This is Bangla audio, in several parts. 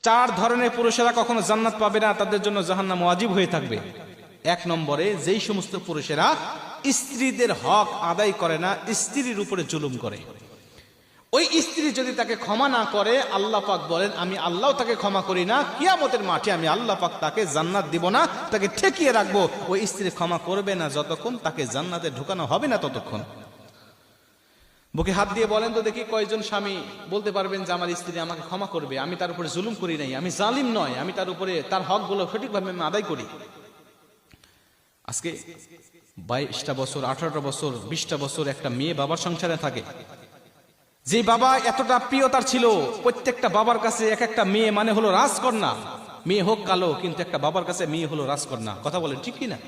চার ধরনের পুরুষেরা কখনো জান্নাত পাবে না, তাদের জন্য জাহান্নাম ওয়াজিব হয়ে থাকবে। এক নম্বরে, যেই সমস্ত পুরুষেরা স্ত্রীদের হক আদায় করে না, স্ত্রীর উপরে জুলুম করে। ওই স্ত্রী যদি তাকে ক্ষমা না করে, আল্লাহ পাক বলেন আমি আল্লাহ তাকে ক্ষমা করি না, কিয়ামতের মাঠে আমি আল্লাহ পাক তাকে জান্নাত দিব না, তাকে ঠেকিয়ে রাখবো। ওই স্ত্রী ক্ষমা করবে না যতক্ষণ তাকে জান্নাতে ঢুকানো হবে না ততক্ষণ। বুকে হাত দিয়ে বলেন তো দেখি, কয়জন স্বামী বলতে পারবেন যে আমার স্ত্রী আমাকে ক্ষমা করবে, আমি তার উপরে জুলুম করি নাই, আমি জালিম নয়, আমি তার উপরে তার হকগুলো সঠিকভাবে আমি আদায় করি। আজকে 22টা বছর, 18টা বছর, 20টা বছর একটা মেয়ে বাবার সংসারে থাকে, যে বাবা এতটা প্রিয়তার ছিল, প্রত্যেকটা বাবার কাছে এক একটা মেয়ে মানে হলো রাজকন্যা। মেয়ে হোক কালো, কিন্তু একটা বাবার কাছে মেয়ে হলো রাজকন্যা। কথা বলেন ঠিক কিনা?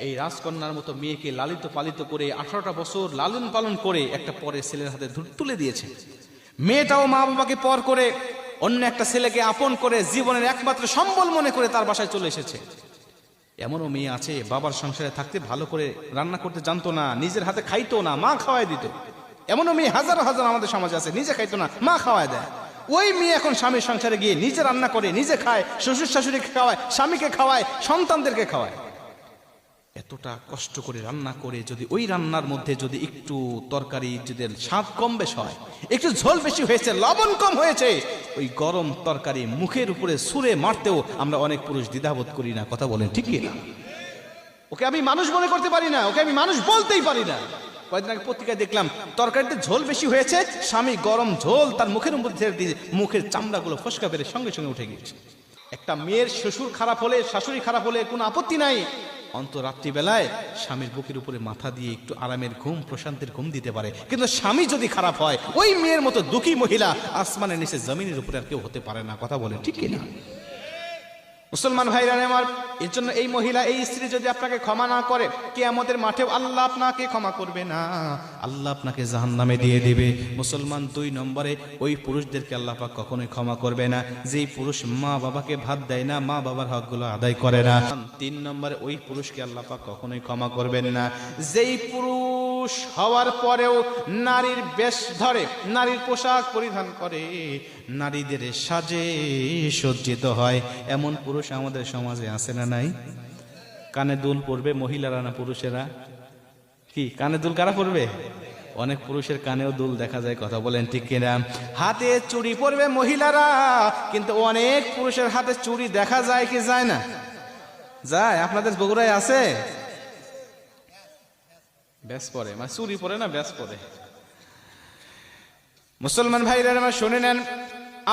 এই রাজকন্যার মতো মেয়েকে লালিত পালিত করে 18টা বছর লালন পালন করে একটা পরে ছেলের হাতে তুলে দিয়েছে। মেয়েটাও মা বাবাকে পর করে অন্য একটা ছেলেকে আপন করে জীবনের একমাত্র সম্বল মনে করে তার বাসায় চলে এসেছে। এমনও মেয়ে আছে বাবার সংসারে থাকতে ভালো করে রান্না করতে জানতো না, নিজের হাতে খাইতো না, মা খাওয়াই দিত। এমনও মেয়ে হাজার হাজার আমাদের সমাজে আছে, নিজে খাইতো না, মা খাওয়ায় দেয়। ওই মেয়ে এখন স্বামীর সংসারে গিয়ে নিজে রান্না করে, নিজে খায়, শ্বশুর শাশুড়িকে খাওয়ায়, স্বামীকে খাওয়ায়, সন্তানদেরকে খাওয়ায়। এতটা কষ্ট করে রান্না করে যদি ওই রান্নার মধ্যে যদি একটু তরকারি যদি স্বাদ কম বেশ হয়, একটু ঝোল বেশি হয়েছে, লবণ কম হয়েছে, ওই গরম তরকারি মুখের উপরে ছুঁড়ে মারতেও আমরা অনেক পুরুষ দ্বিধাবোধ করি না। কথা বলেন ঠিক কি না? ওকে আমি মানুষ মনে করতে পারি না, ওকে আমি মানুষ বলতেই পারি না। কয়েকদিন আগে পত্রিকায় দেখলাম তরকারিতে ঝোল বেশি হয়েছে, স্বামী গরম ঝোল তার মুখের মধ্যে দিয়ে মুখের চামড়াগুলো ফসকা বেড়ে সঙ্গে সঙ্গে উঠে গিয়েছে। একটা মেয়ের শ্বশুর খারাপ হলে, শাশুড়ি খারাপ হলে কোনো আপত্তি নাই, অন্তর রাত্রিবেলায় স্বামীর বুকের উপরে মাথা দিয়ে একটু আরামের ঘুম, প্রশান্তির ঘুম দিতে পারে। কিন্তু স্বামী যদি খারাপ হয়, ওই মেয়ের মতো দুঃখী মহিলা আসমানের নিচে জমিনের উপরে আর কেউ হতে পারে না। কথা বলে ঠিক কিনা? মুসলমান ভাইরা আমার, এর জন্য এই মহিলা, এই স্ত্রী যদি আপনাকে ক্ষমা না করে, কিয়ামতের মাঠেও আল্লাহ আপনাকে ক্ষমা করবে না, আল্লাহ আপনাকে জাহান্নামে দিয়ে দিবে। মুসলমান 2 নম্বরে, ওই পুরুষদেরকে আল্লাহ পাক কখনোই ক্ষমা করবে না যেই পুরুষ মা বাবাকে ভাত দেয় না, মা বাবার হকগুলো আদায় করে না। 3 নম্বরে, ওই পুরুষকে আল্লাহ পাক কখনোই ক্ষমা করবেন না যেই পুরুষ হওয়ার পরেও নারীর বেশ ধরে, নারীর পোশাক পরিধান করে, নারীদের সাজে সজ্জিত হয়। এমন পুরুষ আমাদের সমাজে আছে না নাই? কানে দুল পরবে মহিলারা না পুরুষেরা? কি কানে দুল কারা পরবে? অনেক পুরুষের কানেও দুল দেখা যায়। কথা বলেন ঠিক কিনা? হাতে চুড়ি পরবে মহিলারা, কিন্তু অনেক পুরুষের হাতে চুড়ি দেখা যায় কি যায় না? যায়। আপনাদের বগুড়ায় আছে? ব্যাস পরে, মানে চুড়ি পরে না, ব্যাস পরে। মুসলমান ভাইরা আমার শুনে নেন,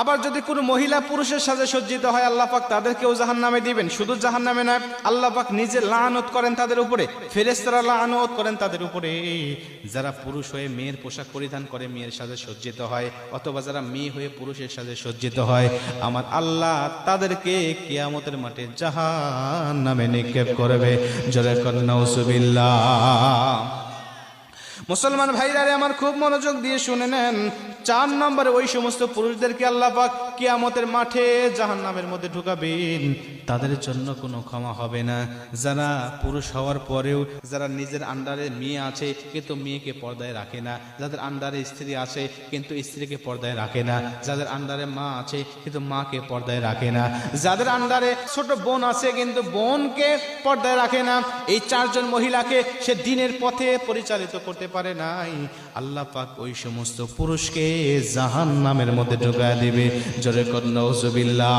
আবার যদি কোনো মহিলা পুরুষের সাথে সজ্জিত হয়, আল্লাহ পাক তাদেরকেও জাহান্নামে দিবেন। শুধু জাহান্নামে নয়, আল্লাহ পাক নিজে লানত করেন তাদের উপরে, ফেরেশতারা লানত করেন তাদের উপরে। যারা পুরুষ হয়ে মেয়ের পোশাক পরিধান করে মেয়ের সাথে সজ্জিত হয়, অথবা যারা মেয়ে হয়ে পুরুষের সাথে সজ্জিত হয়, আমার আল্লাহ তাদেরকে কিয়ামতের মাঠে জাহান্নামে নিক্ষেপ করবে। জোরে কর নাউজুবিল্লাহ। মুসলমান ভাইরারে আমার, খুব মনোযোগ দিয়ে শুনে নেন। 4 নম্বরে, ওই সমস্ত পুরুষদেরকে আল্লাহ পাক কিয়ামতের মাঠে জাহান্নামের মধ্যে ঢুকাবেন, তাদের জন্য কোনো ক্ষমা হবে না। যারা পুরুষ হওয়ার পরেও, যারা নিজের আন্ডারে মেয়ে আছে কিন্তু মেয়েকে পর্দায় রাখে না, যাদের আন্ডারে স্ত্রী আছে কিন্তু স্ত্রীকে পর্দায় রাখে না, যাদের আন্ডারে মা আছে কিন্তু মাকে পর্দায় রাখে না, যাদের আন্ডারে ছোট বোন আছে কিন্তু বোনকে পর্দায় রাখে না, এই 4 জন মহিলাকে সে দ্বীনের পথে পরিচালিত করতে পারে নাই, আল্লাহ পাক ওই সমস্ত পুরুষকে জাহান্নামের মধ্যে ঢুকায় দিবে। জোরে কর নাউজুবিল্লাহ।